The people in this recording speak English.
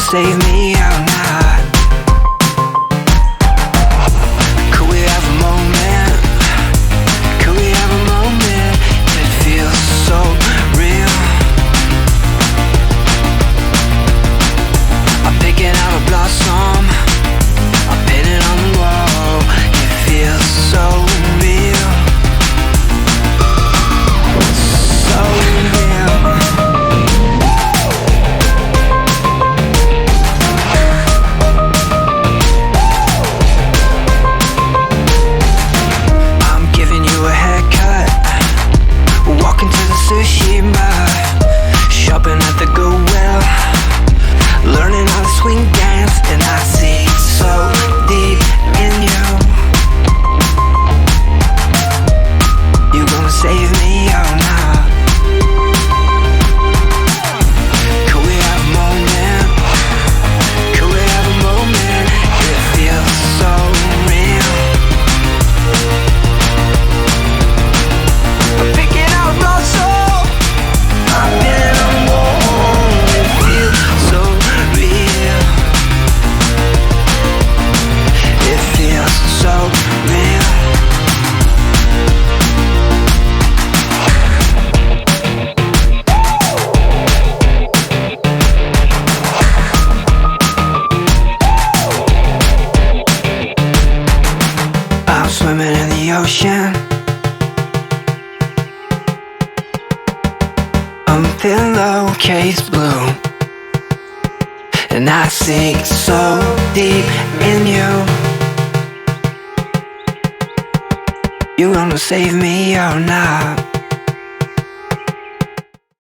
save me or not? Could we have a moment? Could we have a moment? It feels so real. I'm picking out a blossom, I pin it on the wall. It feels so real. So real. I'm giving you a haircut, walking to the sushi bar, shopping at the Goodwill, learning how to swing dance, and I see so deep in you. You gonna save me or not? Could we have a moment? Could we have a moment? It feels so real. I'm picking out a blossom, I've been on the wall. It feels so real. It feels so real. I'm swimming in the ocean, I'm pillowcase blue, and I sink so deep in you. You gonna save me or not?